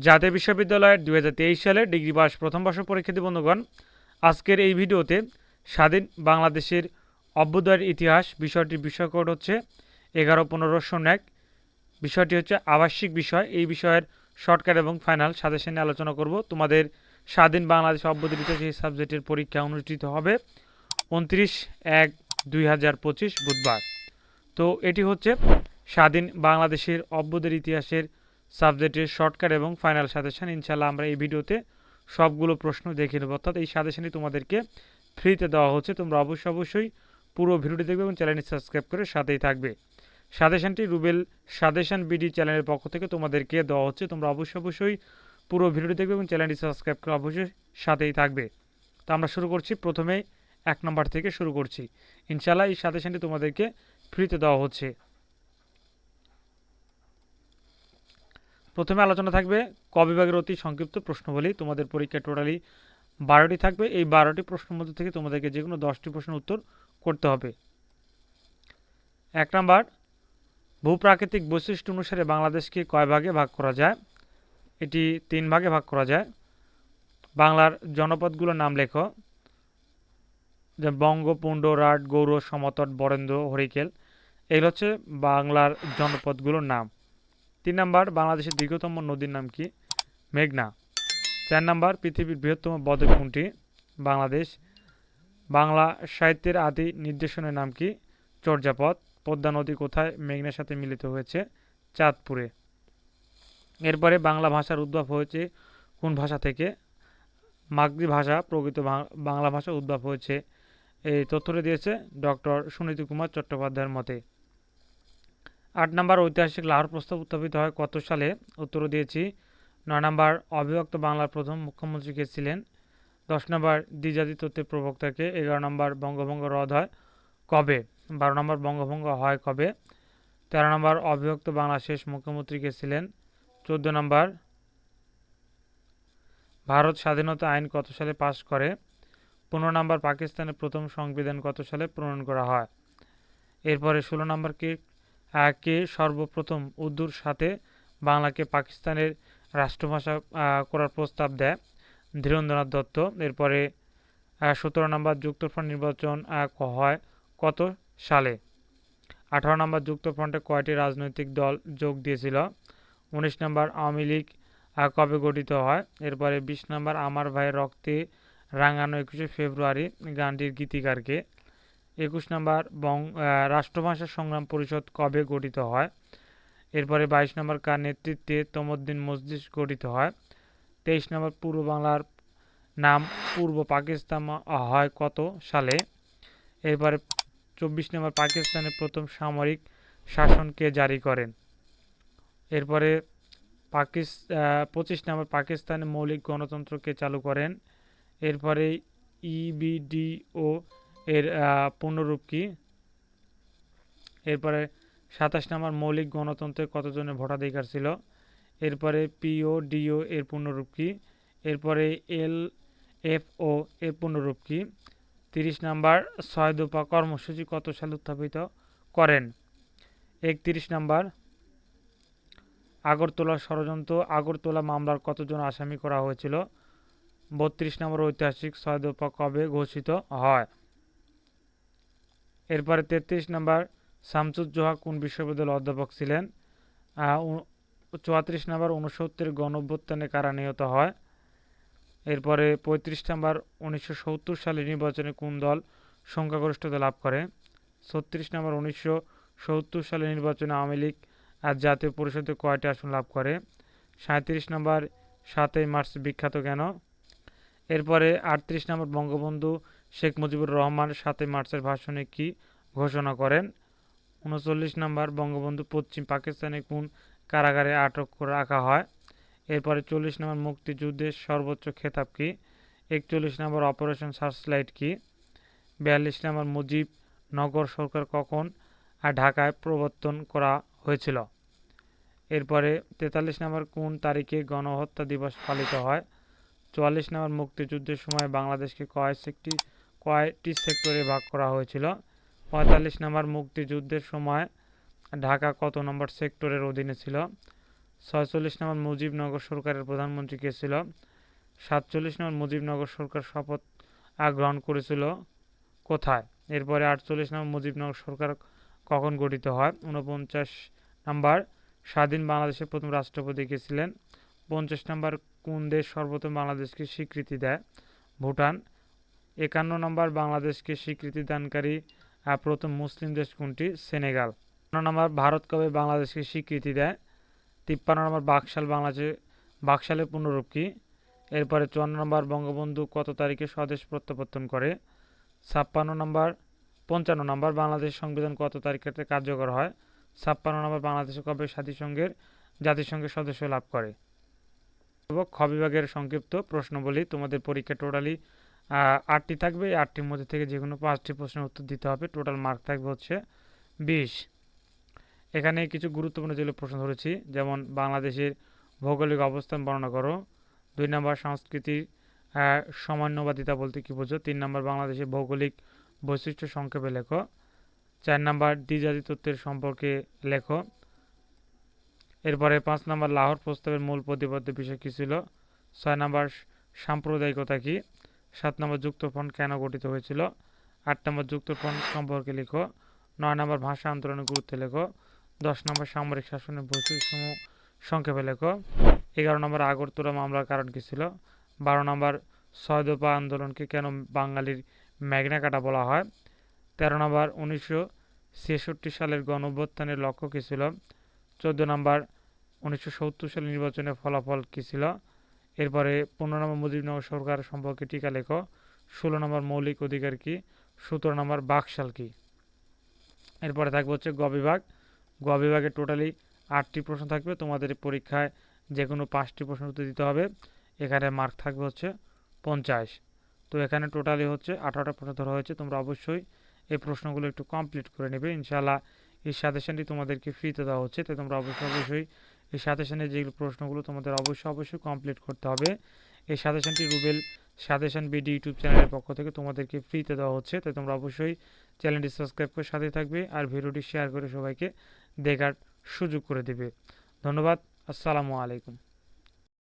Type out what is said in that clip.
জাতীয় বিশ্ববিদ্যালয়ের 2023 সালে ডিগ্রি পাস প্রথম বর্ষ পরীক্ষার্থী বন্ধুগণ, আজকের এই ভিডিওতে স্বাধীন বাংলাদেশের অভ্যুদয়ের ইতিহাস বিষয়টির বিষয়কোড হচ্ছে 11-15-01। বিষয়টি হচ্ছে আবাসিক বিষয়। এই বিষয়ের শর্টকাট এবং ফাইনাল সাজেশন নিয়ে আলোচনা করব। তোমাদের স্বাধীন বাংলাদেশ অভ্যুদয়ের ইতিহাস এই সাবজেক্টের পরীক্ষা অনুষ্ঠিত হবে 29/1/2025 বুধবার। তো এটি হচ্ছে স্বাধীন বাংলাদেশের অভ্যুদয়ের ইতিহাসের সাবজেক্টের শর্টকাট এবং ফাইনাল সাজেশন। ইনশাল্লাহ আমরা এই ভিডিওতে সবগুলো প্রশ্ন দেখে নেব, অর্থাৎ এই সাজেশনটি তোমাদেরকে ফ্রিতে দেওয়া হচ্ছে। তোমরা অবশ্যই পুরো ভিডিওটি দেখবে এবং চ্যানেলটি সাবস্ক্রাইব করে সাথেই থাকবে। সাজেশনটি রুবেল সাজেশন বিডি চ্যানেলের পক্ষ থেকে তোমাদেরকে দেওয়া হচ্ছে। তোমরা অবশ্যই পুরো ভিডিওটি দেখবে এবং চ্যানেলটি সাবস্ক্রাইব করে অবশ্যই সাথেই থাকবে। তো আমরা শুরু করছি, প্রথমেই 1 নম্বর থেকে শুরু করছি। ইনশাল্লাহ এই সাজেশনটি তোমাদেরকে ফ্রিতে দেওয়া হচ্ছে। প্রথমে আলোচনা থাকবে ক বিভাগের অতি সংক্ষিপ্ত প্রশ্নবলী। তোমাদের পরীক্ষা টোটালি 12টি থাকবে। এই 12টি প্রশ্নের মধ্যে থেকে তোমাদেরকে যে কোনো 10টি প্রশ্নের উত্তর করতে হবে। 1 নাম্বার, ভূপ্রাকৃতিক বৈশিষ্ট্য অনুসারে বাংলাদেশকে কয় ভাগে ভাগ করা যায়? এটি 3 ভাগে ভাগ করা যায়। বাংলার জনপদগুলোর নাম লেখো, যে বঙ্গ, পুণ্ড, রাট, গৌড়, সমতট, বরেন্দ্র, হরিকেল। এগুলো হচ্ছে বাংলার জনপদগুলোর নাম। 3 নাম্বার, বাংলাদেশের দীর্ঘতম নদীর নাম কি? মেঘনা। 4 নাম্বার, পৃথিবীর বৃহত্তম বদ্বীপ কোনটি? বাংলাদেশ। বাংলা সাহিত্যের আদি নির্দেশনের নাম কি? চর্যাপদ। পদ্মা নদী কোথায় মেঘনার সাথে মিলিত হয়েছে? চাঁদপুরে। এরপরে বাংলা ভাষার উদ্ভব হয়েছে কোন ভাষা থেকে? মাগধি ভাষা। প্রকৃত বাংলা ভাষা উদ্ভব হয়েছে, এই তথ্যটি দিয়েছে ডক্টর সুনীতি কুমার চট্টোপাধ্যায়ের মতে। 8 নাম্বার, ঐতিহাসিক লাহোর প্রস্তাব উত্থাপিত হয় কত সালে? উত্তর দিয়েছি। 9 নাম্বার, অবিভক্ত বাংলার প্রথম মুখ্যমন্ত্রী কে ছিলেন? 10 নাম্বার, দ্বিজাতি তত্ত্বের প্রবক্তা কে? 11 নাম্বার, বঙ্গভঙ্গ রদ হয় কবে? 12 নাম্বার, বঙ্গভঙ্গ হয় কবে? 13 নাম্বার, অবিভক্ত বাংলা শেষ মুখ্যমন্ত্রী কে ছিলেন? 14 নাম্বার, ভারত স্বাধীনতা আইন কত সালে পাশ করে? 15 নাম্বার, পাকিস্তানের প্রথম সংবিধান কত সালে প্রণয়ন করা হয়? এরপরে 16 নাম্বার, কে সর্বপ্রথম উর্দুর সাথে বাংলাকে পাকিস্তানের রাষ্ট্রভাষা করার প্রস্তাব দেয়? ধীরেন্দ্রনাথ দত্ত। এরপরে 17 নাম্বার, যুক্তফ্রন্ট নির্বাচন হয় কত সালে? 18 নাম্বার, যুক্তফ্রন্টে কয়টি রাজনৈতিক দল যোগ দিয়েছিল? 19 নাম্বার, আওয়ামী লীগ কবে গঠিত হয়? এরপরে 20 নাম্বার, আমার ভাইয়ের রক্তে রাঙানো 21শে ফেব্রুয়ারি গানটির গীতিকারকে? 21 নাম্বার, রাষ্ট্রভাষা সংগ্রাম পরিষদ কবে গঠিত হয়? এরপরে 22 নাম্বার, কার নেতৃত্বে তমদ্দিন মজলিস গঠিত হয়? 23 নাম্বার, পূর্ব বাংলার নাম পূর্ব পাকিস্তান হয় কত সালে? এরপরে 24 নম্বর, পাকিস্তানের প্রথম সামরিক শাসন কে জারি করেন? এরপরে 25 নম্বর, পাকিস্তানে মৌলিক গণতন্ত্র কে চালু করেন? এরপরে ইবিডিও এর পূর্ণরূপ কি? এরপরে 27 নম্বর, মৌলিক গণতন্ত্রে কতজনের ভোটাধিকার ছিল? এরপরে পিওডিও এর পূর্ণরূপ কি? এরপরে এলএফও এর পূর্ণরূপ কি? 30 নাম্বার, 6 দফা কর্মসূচি কত সালে উত্থাপিত করেন? 31 নাম্বার, আগরতলা ষড়যন্ত্র আগরতলা মামলার কতজন আসামি করা হয়েছিল? 32 নম্বর, ঐতিহাসিক 6 দফা কবে ঘোষিত হয়? এরপরে 33 নাম্বার, শামসুজ্জোহা কোন বিশ্ববিদ্যালয়ের অধ্যাপক ছিলেন? 34 নাম্বার, 69 গণঅভ্যুত্থানে কারা নিহত হয়? এরপরে 35 নাম্বার, 1970 সালের নির্বাচনে কোন দল সংখ্যাগরিষ্ঠতা লাভ করে? 36 নাম্বার, 1970 সালের নির্বাচনে আওয়ামী লীগ জাতীয় পরিষদে কয়টি আসন লাভ করে? 37 নাম্বার, 7ই মার্চ বিখ্যাত কেন? এরপরে 38 নম্বর, বঙ্গবন্ধু শেখ মুজিবুর রহমান 7ই মার্চের ভাষণে কি ঘোষণা করেন? 39 নম্বর, বঙ্গবন্ধু পশ্চিম পাকিস্তানে কোন কারাগারে আটক করে রাখা হয়? এরপরে 40 নম্বর, মুক্তিযুদ্ধের সর্বোচ্চ খেতাব কি? 41 নম্বর, অপারেশন সার্চলাইট কি? 42 নম্বর, মুজিবনগর সরকার কখন ঢাকায় প্রবর্তন করা হয়েছিল? এরপরে 43 নম্বর, কোন তারিখে গণহত্যা দিবস পালিত হয়? 44 নম্বর, মুক্তিযুদ্ধের সময় বাংলাদেশকে কয়টি সেক্টরে ভাগ করা হয়েছিল? 45 নম্বর, মুক্তিযুদ্ধের সময় ঢাকা কত নম্বর সেক্টরের অধীনে ছিল? 46 নম্বর মুজিবনগর সরকারের প্রধানমন্ত্রী কে ছিল? 47 নম্বর মুজিবনগর সরকার শপথ গ্রহণ করেছিল কোথায়? এরপরে 48 নম্বর মুজিবনগর সরকার কখন গঠিত হয়? 49 নম্বর স্বাধীন বাংলাদেশের প্রথম রাষ্ট্রপতি কে ছিলেন? 50 নম্বর কোন দেশ সর্বপ্রথম বাংলাদেশকে স্বীকৃতি দেয়? ভুটান। 51 নম্বর বাংলাদেশকে স্বীকৃতি দানকারী প্রথম মুসলিম দেশ কোনটি? সেনেগাল। 52 নম্বর ভারত কবে বাংলাদেশকে স্বীকৃতি দেয়? 53 নম্বর বাকশালের পূর্ণরূপ কি? এরপরে 54 নম্বর বঙ্গবন্ধু কত তারিখে স্বদেশ প্রত্যাবর্তন করে? 55 নম্বর বাংলাদেশ সংবিধান কত তারিখে কার্যকর হয়? 56 নম্বর বাংলাদেশে কবে জাতিসংঘের সদস্য লাভ করে? খ বিভাগের সংক্ষিপ্ত প্রশ্নবলী তোমাদের পরীক্ষা টোটালি 8টি থাকবে। এই 8টির মধ্যে থেকে যে কোনো 5টি প্রশ্নের উত্তর দিতে হবে। টোটাল মার্ক থাকবে হচ্ছে 20। এখানে কিছু গুরুত্বপূর্ণ যেগুলো প্রশ্ন ধরেছি, যেমন বাংলাদেশের ভৌগোলিক অবস্থান বর্ণনা করো। 2 নম্বর সংস্কৃতির সমান্যবাদিতা বলতে কি বোঝো? 3 নম্বর বাংলাদেশের ভৌগোলিক বৈশিষ্ট্য সংক্ষেপে লেখো। 4 নম্বর দ্বিজাতি তত্ত্বের সম্পর্কে লেখো। এরপরে 5 নম্বর লাহোর প্রস্তাবের মূল প্রতিপাদ্য বিষয় কী ছিল? 6 নম্বর সাম্প্রদায়িকতা কি? 7 নম্বর যুক্তফ্রন্ট কেন গঠিত হয়েছিল? 8 নম্বর যুক্তফ্রন্ট সম্পর্কে লিখো। 9 নম্বর ভাষা আন্দোলনের গুরুত্ব লেখো। 10 নম্বর সামরিক শাসনের বৈশিষ্ট্যসমূহ সংক্ষেপে লেখো। 11 নম্বর আগরতলা মামলার কারণ কী ছিল? 12 নম্বর 6 দফা আন্দোলনকে কেন বাঙালির ম্যাগনা কাটা বলা হয়? 13 নম্বর 1966 সালের গণঅভ্যুত্থানের লক্ষ্য কী ছিল? 14 নম্বর 1970 সালের নির্বাচনের ফলাফল কী ছিল? এরপরে 15 নম্বর মুজিবনগর সরকার সম্পর্কে টিকা লেখো। 16 নম্বর মৌলিক অধিকার কি? 17 নম্বর বাকশাল কি? এরপরে থাকবে হচ্ছে গ বিভাগ। গ বিভাগে টোটালি 8টি প্রশ্ন থাকবে। তোমাদের পরীক্ষায় যে কোনো 5টি প্রশ্ন উত্তর দিতে হবে। এখানে মার্ক থাকবে হচ্ছে 50। তো এখানে টোটালি হচ্ছে 18টা প্রশ্ন ধরা হয়েছে। তোমরা অবশ্যই এই প্রশ্নগুলো একটু কমপ্লিট করে নেবে। ইনশাআল্লাহ এই সাজেশনটি তোমাদেরকে ফ্রিতে দেওয়া হচ্ছে, তাই তোমরা অবশ্যই এই সাজেশনের যে প্রশ্নগুলো তোমাদের অবশ্যই কমপ্লিট করতে হবে। এই সাজেশনটি রুবেল সাজেশন বিডি ইউটিউব চ্যানেলের পক্ষ থেকে তোমাদেরকে ফ্রিতে দেওয়া হচ্ছে, তাই তোমরা অবশ্যই চ্যানেলটি সাবস্ক্রাইব করে সাথে থাকবে আর ভিডিওটি শেয়ার করে সবাইকে দেখার সুযোগ করে দেবে। ধন্যবাদ। আসসালামু আলাইকুম।